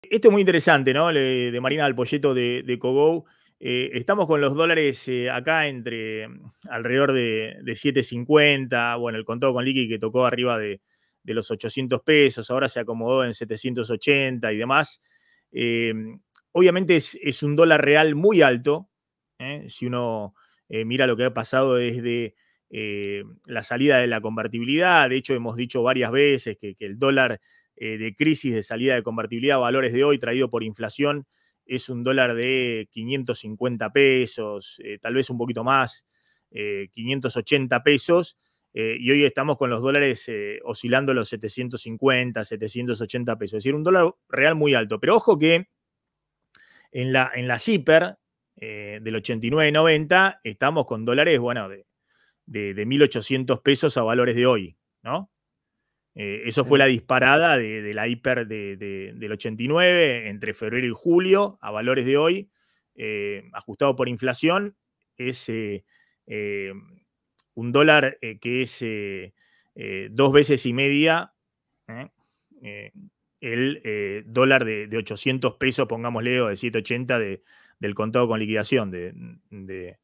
Esto es muy interesante, ¿no? De Marina Alpoyeto de Cogou. Estamos con los dólares acá entre alrededor de 7.50. Bueno, el contado con liqui que tocó arriba de los 800 pesos, ahora se acomodó en 780 y demás. Eh, Obviamente es un dólar real muy alto. Si uno mira lo que ha pasado desde la salida de la convertibilidad, de hecho hemos dicho varias veces que el dólar de crisis de salida de convertibilidad a valores de hoy traído por inflación es un dólar de 550 pesos, tal vez un poquito más, 580 pesos, y hoy estamos con los dólares oscilando los 750, 780 pesos, es decir, un dólar real muy alto. Pero ojo que en la CIPER del 89.90 estamos con dólares, bueno, de 1.800 pesos a valores de hoy, ¿no? Eso fue la disparada de la hiper del 89 entre febrero y julio a valores de hoy, ajustado por inflación, es un dólar que es 2 veces y media el dólar de 800 pesos, pongámosle, o de 780 del contado con liquidación, de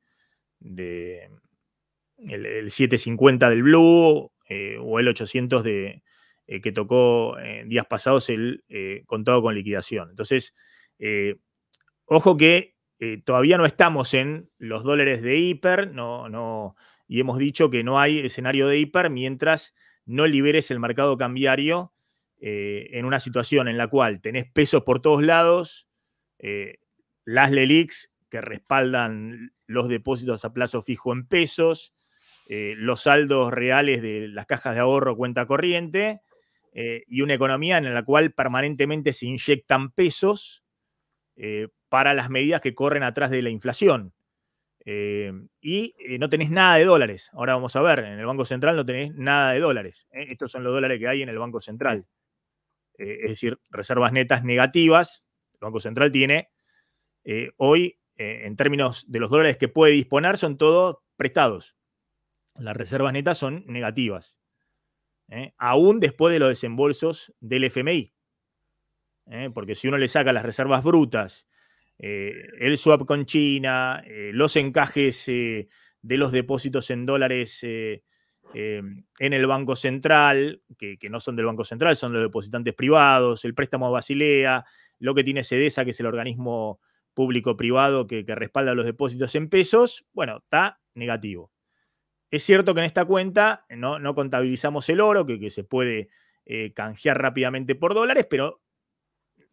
el 750 del Blue o el 800 que tocó en días pasados el contado con liquidación. Entonces, ojo que todavía no estamos en los dólares de hiper, y hemos dicho que no hay escenario de hiper mientras no liberes el mercado cambiario en una situación en la cual tenés pesos por todos lados, las LELIQs que respaldan los depósitos a plazo fijo en pesos, los saldos reales de las cajas de ahorro cuenta corriente, y una economía en la cual permanentemente se inyectan pesos para las medidas que corren atrás de la inflación. Y no tenés nada de dólares. Ahora vamos a ver, en el Banco Central no tenés nada de dólares. Estos son los dólares que hay en el Banco Central. Es decir, reservas netas negativas. El Banco Central tiene hoy, en términos de los dólares que puede disponer, son todos prestados. Las reservas netas son negativas, aún después de los desembolsos del FMI. Porque si uno le saca las reservas brutas, el swap con China, los encajes de los depósitos en dólares en el Banco Central, que no son del Banco Central, son los depositantes privados, el préstamo Basilea, lo que tiene CEDESA, que es el organismo público-privado que respalda los depósitos en pesos, bueno, está negativo. Es cierto que en esta cuenta no contabilizamos el oro, que se puede canjear rápidamente por dólares, pero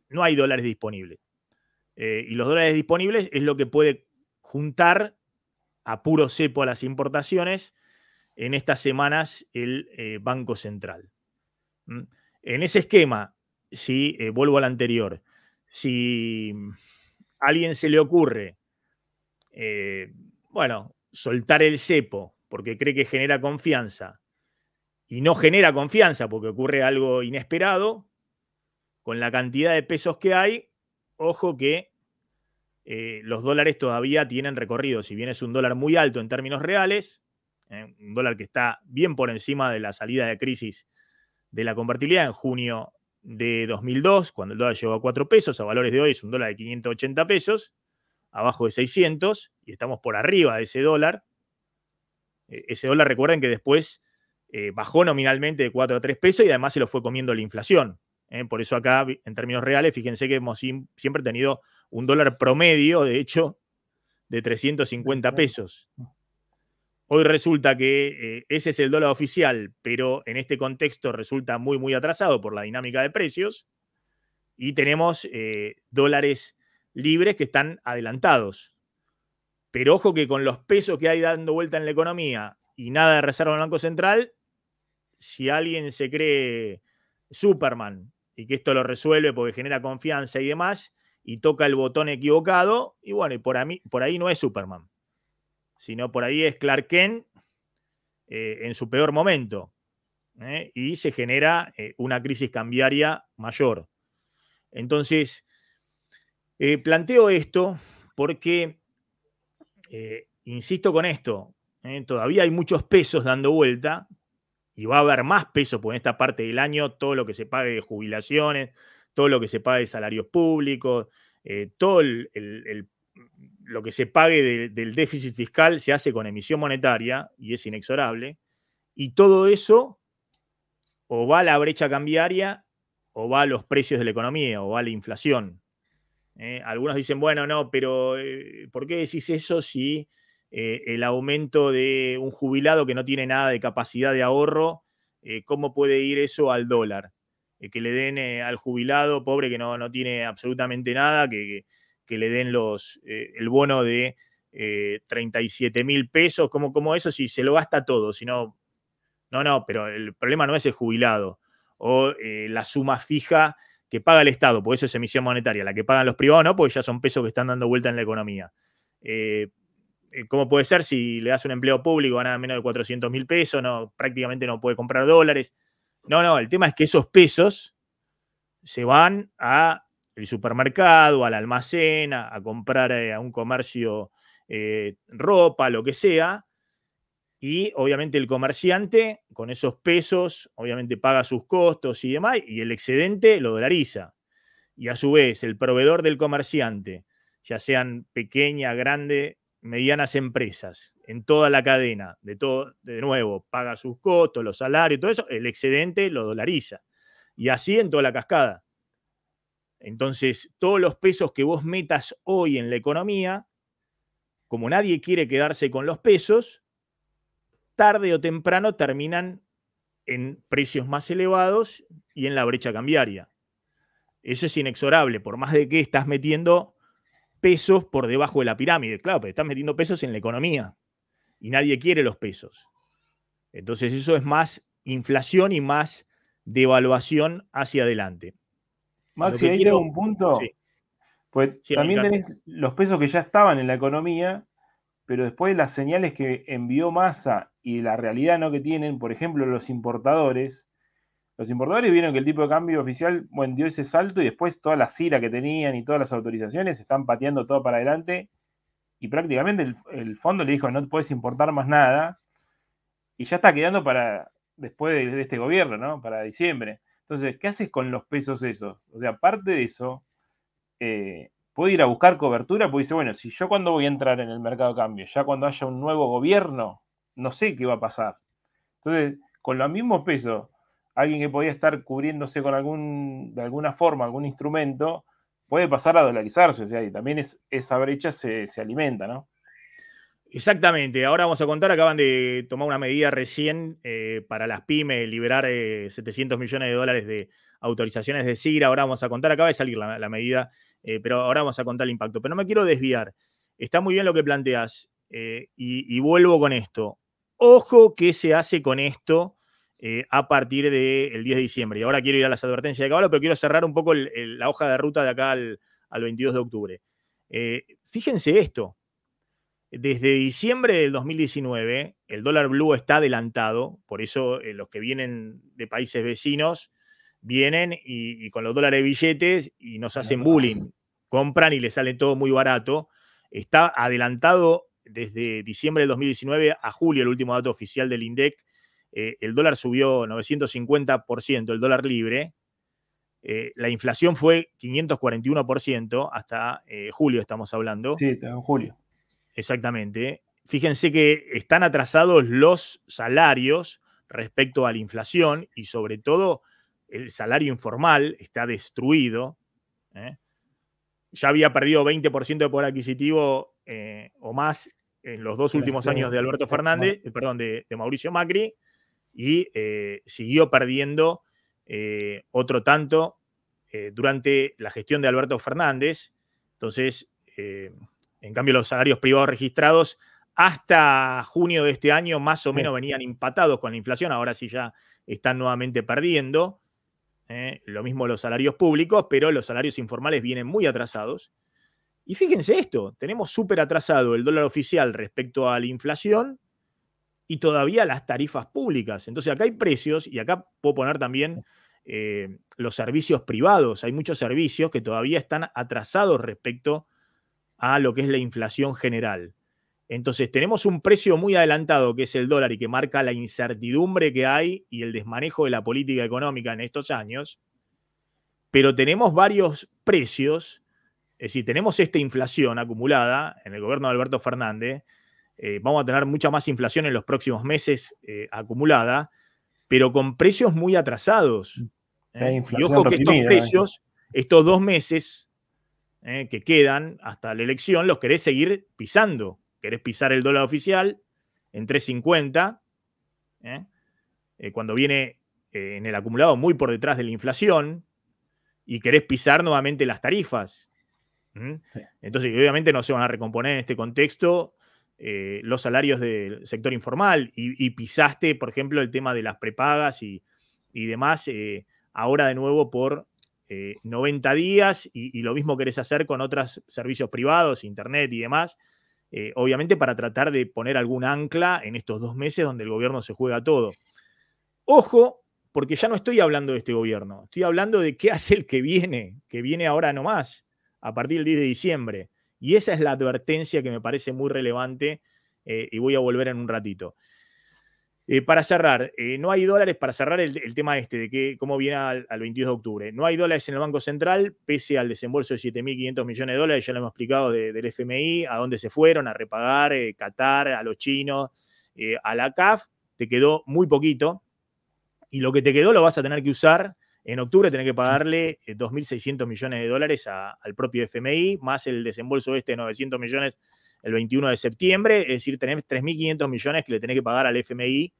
no hay dólares disponibles. Y los dólares disponibles es lo que puede juntar a puro cepo a las importaciones en estas semanas el Banco Central. En ese esquema, si vuelvo al anterior, si a alguien se le ocurre, bueno, soltar el cepo porque cree que genera confianza y no genera confianza porque ocurre algo inesperado, con la cantidad de pesos que hay, ojo que los dólares todavía tienen recorrido. Si bien es un dólar muy alto en términos reales, un dólar que está bien por encima de la salida de crisis de la convertibilidad en junio de 2002, cuando el dólar llegó a 4 pesos, a valores de hoy es un dólar de 580 pesos, abajo de 600, y estamos por arriba de ese dólar. Ese dólar, recuerden que después bajó nominalmente de 4 a 3 pesos y además se lo fue comiendo la inflación. Por eso acá, en términos reales, fíjense que hemos siempre tenido un dólar promedio, de hecho, de 350 pesos. Hoy resulta que ese es el dólar oficial, pero en este contexto resulta muy, muy atrasado por la dinámica de precios, y tenemos dólares libres que están adelantados. Pero ojo que con los pesos que hay dando vuelta en la economía y nada de reserva en el Banco Central, si alguien se cree Superman y que esto lo resuelve porque genera confianza y demás, y toca el botón equivocado, y bueno, y por ahí no es Superman, sino por ahí es Clark Kent en su peor momento, y se genera una crisis cambiaria mayor. Entonces, planteo esto porque, insisto con esto, todavía hay muchos pesos dando vuelta, y va a haber más pesos, porque en esta parte del año todo lo que se pague de jubilaciones, todo lo que se pague de salarios públicos, todo lo que se pague del déficit fiscal se hace con emisión monetaria y es inexorable, y todo eso o va a la brecha cambiaria o va a los precios de la economía o va a la inflación. Algunos dicen, bueno, no, pero ¿por qué decís eso si el aumento de un jubilado que no tiene nada de capacidad de ahorro, cómo puede ir eso al dólar? Que le den al jubilado pobre que no tiene absolutamente nada, que le den el bono de 37.000 pesos, como eso si se lo gasta todo, si no, pero el problema no es el jubilado o la suma fija que paga el Estado, porque eso es emisión monetaria, la que pagan los privados no, porque ya son pesos que están dando vuelta en la economía. ¿Cómo puede ser si le das un empleo público, gana menos de 400.000 pesos, prácticamente no puede comprar dólares? No, el tema es que esos pesos se van al supermercado, al almacén, a comprar a un comercio ropa, lo que sea, y obviamente el comerciante con esos pesos obviamente paga sus costos y demás, y el excedente lo dolariza. Y a su vez el proveedor del comerciante, ya sean pequeñas, grandes, medianas empresas, en toda la cadena, de nuevo, paga sus costos, los salarios, todo eso, el excedente lo dolariza. Y así en toda la cascada. Entonces, todos los pesos que vos metas hoy en la economía, como nadie quiere quedarse con los pesos, tarde o temprano terminan en precios más elevados y en la brecha cambiaria. Eso es inexorable, por más de que estás metiendo pesos por debajo de la pirámide. Claro, pero estás metiendo pesos en la economía y nadie quiere los pesos. Entonces eso es más inflación y más devaluación hacia adelante. Maxi, ahí tengo un punto. Sí. Pues Sí, también tenés los pesos que ya estaban en la economía, pero después las señales que envió Massa y la realidad no que tienen, por ejemplo, los importadores vieron que el tipo de cambio oficial, bueno, dio ese salto y después toda la CIRA que tenían y todas las autorizaciones están pateando todo para adelante y prácticamente el fondo le dijo no puedes importar más nada y ya está quedando para después de este gobierno, ¿no? Para diciembre. Entonces, ¿qué haces con los pesos esos? O sea, aparte de eso, puedo ir a buscar cobertura, porque dice, bueno, si yo cuando voy a entrar en el mercado de cambio, ya cuando haya un nuevo gobierno, no sé qué va a pasar. Entonces, con los mismos pesos, alguien que podía estar cubriéndose con de alguna forma, algún instrumento, puede pasar a dolarizarse, o sea, y también esa brecha se alimenta, ¿no? Exactamente. Ahora vamos a contar, acaban de tomar una medida recién para las pymes, liberar 700 millones de dólares de autorizaciones de SIGRA. Ahora vamos a contar, acaba de salir la medida, pero ahora vamos a contar el impacto. Pero no me quiero desviar. Está muy bien lo que planteas y vuelvo con esto. Ojo qué se hace con esto a partir del 10 de diciembre. Y ahora quiero ir a las advertencias de caballo, pero quiero cerrar un poco la hoja de ruta de acá al 22 de octubre. Fíjense esto. Desde diciembre del 2019, el dólar blue está adelantado, por eso los que vienen de países vecinos vienen y con los dólares billetes y nos hacen bullying. Compran y les sale todo muy barato. Está adelantado desde diciembre del 2019 a julio, el último dato oficial del INDEC. El dólar subió 950%, el dólar libre. La inflación fue 541% hasta julio, estamos hablando. Sí, en julio. Exactamente. Fíjense que están atrasados los salarios respecto a la inflación y sobre todo el salario informal está destruido. Ya había perdido 20% de poder adquisitivo o más en los dos últimos años de Alberto Fernández, de Mauricio Macri, y siguió perdiendo otro tanto durante la gestión de Alberto Fernández. Entonces, en cambio, los salarios privados registrados hasta junio de este año más o menos venían empatados con la inflación, ahora sí ya están nuevamente perdiendo. Lo mismo los salarios públicos, pero los salarios informales vienen muy atrasados. Y fíjense esto, tenemos súper atrasado el dólar oficial respecto a la inflación y todavía las tarifas públicas. Entonces acá hay precios y acá puedo poner también los servicios privados. Hay muchos servicios que todavía están atrasados respecto a lo que es la inflación general. Entonces tenemos un precio muy adelantado que es el dólar y que marca la incertidumbre que hay y el desmanejo de la política económica en estos años. pero tenemos varios precios, es decir, tenemos esta inflación acumulada en el gobierno de Alberto Fernández, vamos a tener mucha más inflación en los próximos meses acumulada, pero con precios muy atrasados. Y ojo que estos precios, estos 2 meses que quedan hasta la elección, los querés seguir pisando. Querés pisar el dólar oficial en 3.50, cuando viene en el acumulado muy por detrás de la inflación, y querés pisar nuevamente las tarifas. Sí. Entonces, obviamente no se van a recomponer en este contexto los salarios del sector informal, y pisaste, por ejemplo, el tema de las prepagas y demás, ahora de nuevo por 90 días, y lo mismo querés hacer con otros servicios privados, internet y demás, obviamente para tratar de poner algún ancla en estos 2 meses donde el gobierno se juega todo. Ojo, porque ya no estoy hablando de este gobierno, estoy hablando de qué hace el que viene ahora nomás, a partir del 10 de diciembre. Y esa es la advertencia que me parece muy relevante, y voy a volver en un ratito. Para cerrar, no hay dólares, para cerrar el tema de cómo viene al 22 de octubre. No hay dólares en el Banco Central, pese al desembolso de 7.500 millones de dólares, ya lo hemos explicado, del FMI, a dónde se fueron, a repagar, Qatar, a los chinos, a la CAF, te quedó muy poquito, y lo que te quedó lo vas a tener que usar. En octubre tenés que pagarle 2.600 millones de dólares al propio FMI, más el desembolso de 900 millones el 21 de septiembre, es decir, tenés 3.500 millones que le tenés que pagar al FMI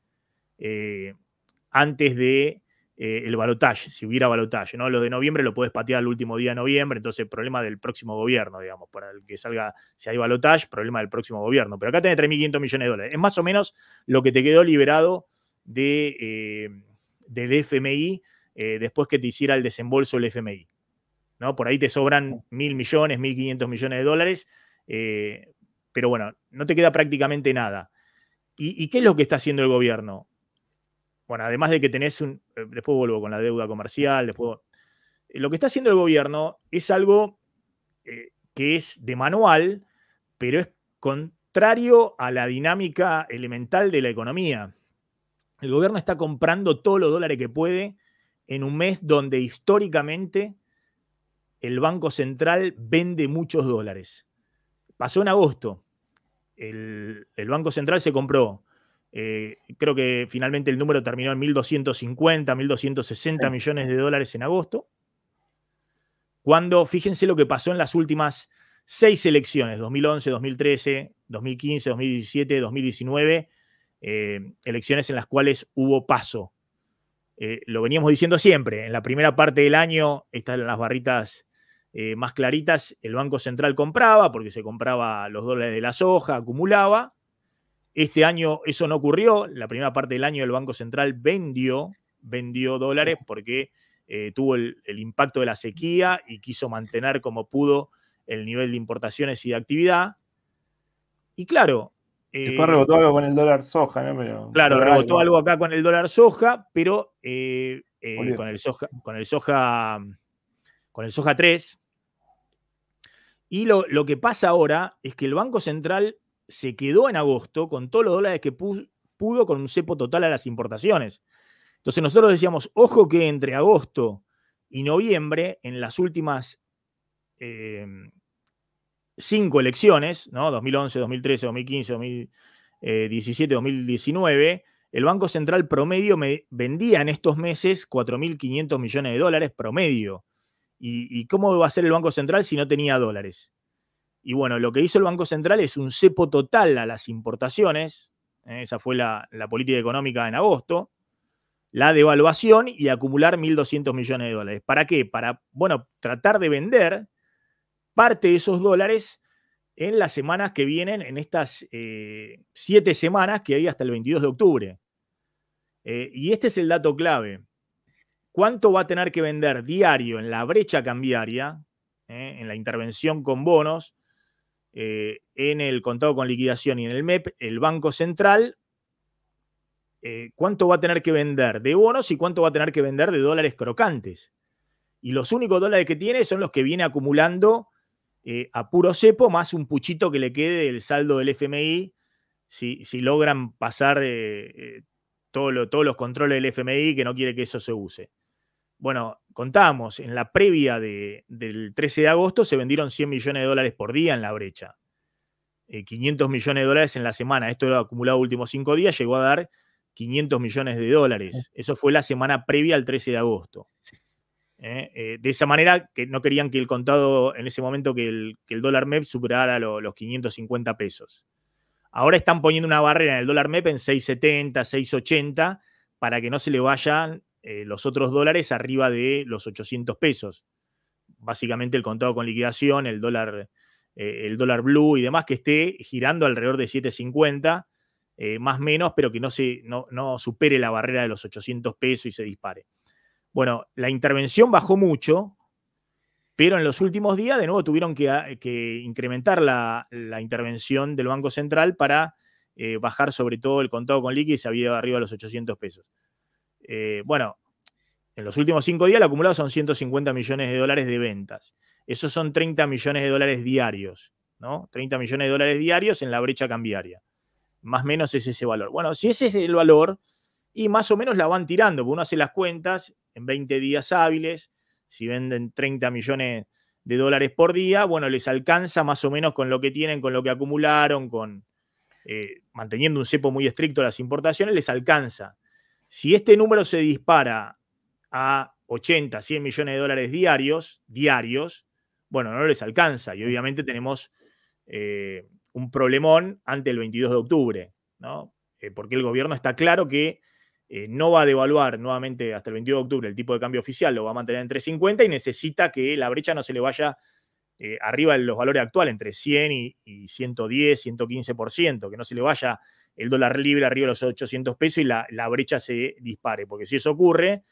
antes de el balotaje, si hubiera balotaje, ¿no? Lo de noviembre lo podés patear el último día de noviembre, entonces problema del próximo gobierno, digamos, para el que salga, si hay balotaje, problema del próximo gobierno. Pero acá tenés 3.500 millones de dólares. Es más o menos lo que te quedó liberado del FMI después que te hiciera el desembolso el FMI, ¿no? Por ahí te sobran 1.000 millones, 1.500 millones de dólares, pero bueno, no te queda prácticamente nada. ¿Y qué es lo que está haciendo el gobierno? Bueno, además de que tenés después vuelvo con la deuda comercial, lo que está haciendo el gobierno es algo que es de manual, pero es contrario a la dinámica elemental de la economía. El gobierno está comprando todos los dólares que puede en un mes donde históricamente el Banco Central vende muchos dólares. Pasó en agosto. El Banco Central se compró, creo que finalmente el número terminó en 1.250, 1.260 millones de dólares en agosto. Cuando, fíjense lo que pasó en las últimas 6 elecciones, 2011, 2013, 2015, 2017, 2019, elecciones en las cuales hubo paso. Lo veníamos diciendo siempre, en la primera parte del año, estas eran las barritas más claritas, el Banco Central compraba, porque se compraba los dólares de la soja, acumulaba. Este año eso no ocurrió, la primera parte del año el Banco Central vendió dólares porque tuvo el impacto de la sequía y quiso mantener como pudo el nivel de importaciones y de actividad. Y claro, después rebotó algo con el dólar soja, ¿no? Pero, claro, rebotó algo acá con el dólar soja, pero con el soja 3. Y lo que pasa ahora es que el Banco Central se quedó en agosto con todos los dólares que pudo, con un cepo total a las importaciones. Entonces nosotros decíamos, ojo que entre agosto y noviembre, en las últimas 5 elecciones, ¿no? 2011, 2013, 2015, 2017, 2019, el Banco Central promedio vendía en estos meses 4.500 millones de dólares promedio. ¿Y cómo va a ser el Banco Central si no tenía dólares? Y bueno, lo que hizo el Banco Central es un cepo total a las importaciones, esa fue la política económica en agosto, la devaluación y acumular 1.200 millones de dólares. ¿Para qué? Para, bueno, tratar de vender parte de esos dólares en las semanas que vienen, en estas 7 semanas que hay hasta el 22 de octubre. Y este es el dato clave. ¿Cuánto va a tener que vender diario en la brecha cambiaria, en la intervención con bonos, en el contado con liquidación y en el MEP, el Banco Central? ¿Cuánto va a tener que vender de bonos y cuánto va a tener que vender de dólares crocantes? Y los únicos dólares que tiene son los que viene acumulando a puro cepo, más un puchito que le quede del saldo del FMI, si logran pasar todos los controles del FMI, que no quiere que eso se use. bueno, contábamos, en la previa del 13 de agosto se vendieron 100 millones de dólares por día en la brecha. 500 millones de dólares en la semana. Esto era acumulado últimos 5 días, llegó a dar 500 millones de dólares. Eso fue la semana previa al 13 de agosto. De esa manera, que no querían que el contado, en ese momento, que el dólar MEP superara los 550 pesos. Ahora están poniendo una barrera en el dólar MEP en 6.70, 6.80, para que no se le vayan los otros dólares arriba de los 800 pesos. Básicamente el contado con liquidación, el dólar blue y demás, que esté girando alrededor de 7.50, más o menos, pero que no supere la barrera de los 800 pesos y se dispare. Bueno, la intervención bajó mucho, pero en los últimos días de nuevo tuvieron que incrementar la intervención del Banco Central para bajar sobre todo el contado con liqui, se había ido arriba de los 800 pesos. Bueno, en los últimos 5 días el acumulado son 150 millones de dólares de ventas. Esos son 30 millones de dólares diarios, ¿no? 30 millones de dólares diarios en la brecha cambiaria. Más o menos es ese valor. Bueno, si ese es el valor, y más o menos la van tirando, porque uno hace las cuentas en 20 días hábiles, si venden 30 millones de dólares por día, bueno, les alcanza más o menos con lo que tienen, con lo que acumularon, manteniendo un cepo muy estricto a las importaciones, les alcanza. Si este número se dispara a 80, 100 millones de dólares diarios, bueno, no les alcanza. Y obviamente tenemos un problemón ante el 22 de octubre, ¿no? Porque el gobierno está claro que no va a devaluar nuevamente hasta el 22 de octubre el tipo de cambio oficial, lo va a mantener en 3.50 y necesita que la brecha no se le vaya arriba de los valores actuales, entre 100 y 110, 115%, que no se le vaya el dólar libre arriba de los 800 pesos y la brecha se dispare, porque si eso ocurre,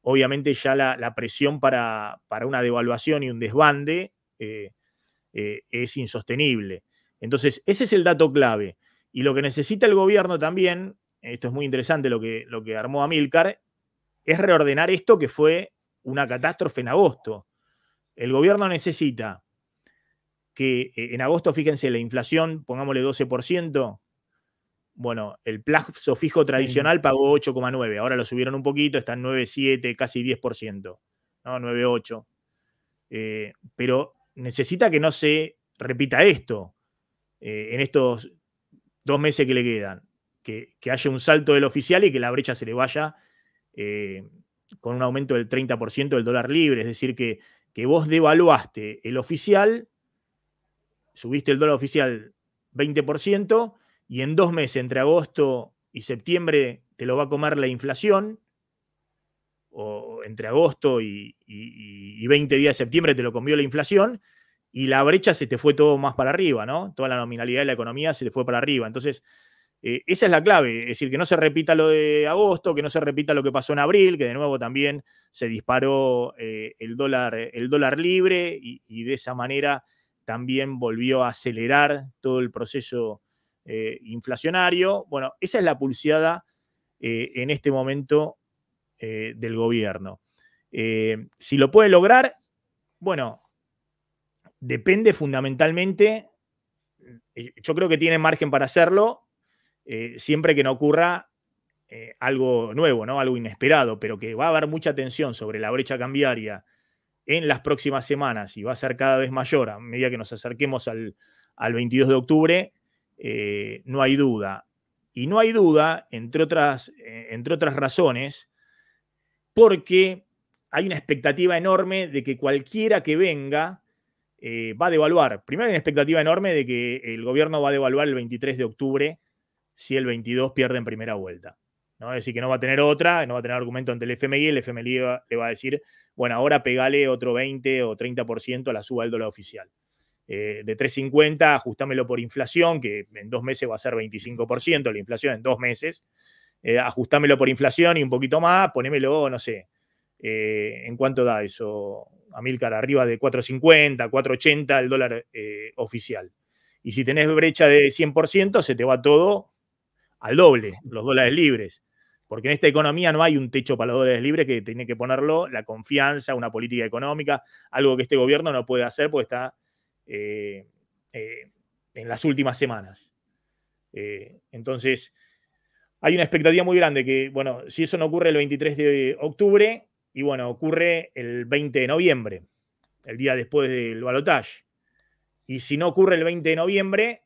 obviamente ya la presión para una devaluación y un desbande es insostenible. Entonces, ese es el dato clave. Y lo que necesita el gobierno también, esto es muy interesante lo que armó Amílcar, es reordenar esto que fue una catástrofe en agosto. El gobierno necesita que en agosto, fíjense, la inflación, pongámosle 12%, bueno, el plazo fijo tradicional pagó 8,9, ahora lo subieron un poquito, está en 9,7, casi 10%, ¿no? 9,8. Pero necesita que no se repita esto en estos 2 meses que le quedan, que haya un salto del oficial y que la brecha se le vaya con un aumento del 30% del dólar libre, es decir, que vos devaluaste el oficial, subiste el dólar oficial 20%, y en 2 meses, entre agosto y septiembre, te lo va a comer la inflación, o entre agosto y 20 días de septiembre te lo comió la inflación, y la brecha se te fue todo más para arriba, ¿no? Toda la nominalidad de la economía se te fue para arriba. Entonces, esa es la clave, es decir, que no se repita lo de agosto, que no se repita lo que pasó en abril, que de nuevo también se disparó el dólar libre y de esa manera también volvió a acelerar todo el proceso inflacionario. Bueno, esa es la pulseada en este momento del gobierno. Si lo puede lograr, bueno, depende fundamentalmente, yo creo que tiene margen para hacerlo, siempre que no ocurra algo nuevo, ¿no? Algo inesperado, pero que va a haber mucha tensión sobre la brecha cambiaria en las próximas semanas y va a ser cada vez mayor a medida que nos acerquemos al 22 de octubre, no hay duda. Y no hay duda, entre otras razones, porque hay una expectativa enorme de que cualquiera que venga va a devaluar. Primero hay una expectativa enorme de que el gobierno va a devaluar el 23 de octubre si el 22 pierde en primera vuelta, ¿no? Es decir, que no va a tener otra, no va a tener argumento ante el FMI le va a decir, bueno, ahora pegale otro 20 o 30% a la suba del dólar oficial. De 3.50, ajustámelo por inflación, que en 2 meses va a ser 25% la inflación en 2 meses. Ajustámelo por inflación y un poquito más, ponémelo, no sé, ¿en cuánto da eso, Amílcar? Arriba de 4.50, 4.80 el dólar oficial. Y si tenés brecha de 100%, se te va todo al doble, los dólares libres. Porque en esta economía no hay un techo para los dólares libres, que tiene que ponerlo la confianza, una política económica, algo que este gobierno no puede hacer porque está en las últimas semanas. Entonces, hay una expectativa muy grande que, bueno, si eso no ocurre el 23 de octubre y bueno, ocurre el 20 de noviembre, el día después del balotaje. Y si no ocurre el 20 de noviembre,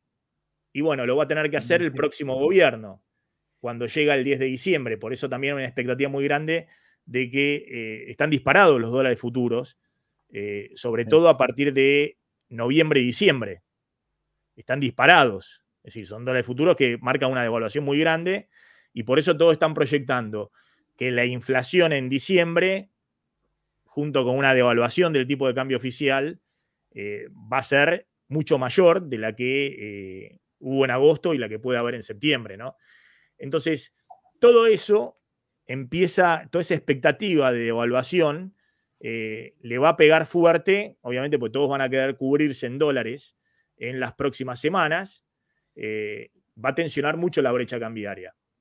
y bueno, lo va a tener que hacer el próximo gobierno, cuando llega el 10 de diciembre. Por eso también hay una expectativa muy grande de que están disparados los dólares futuros, sobre todo a partir de noviembre y diciembre. Están disparados. Es decir, son dólares futuros que marcan una devaluación muy grande y por eso todos están proyectando que la inflación en diciembre, junto con una devaluación del tipo de cambio oficial, va a ser mucho mayor de la que hubo en agosto y la que puede haber en septiembre, ¿no? Entonces, todo eso empieza, toda esa expectativa de devaluación le va a pegar fuerte, obviamente, porque todos van a querer cubrirse en dólares en las próximas semanas, va a tensionar mucho la brecha cambiaria.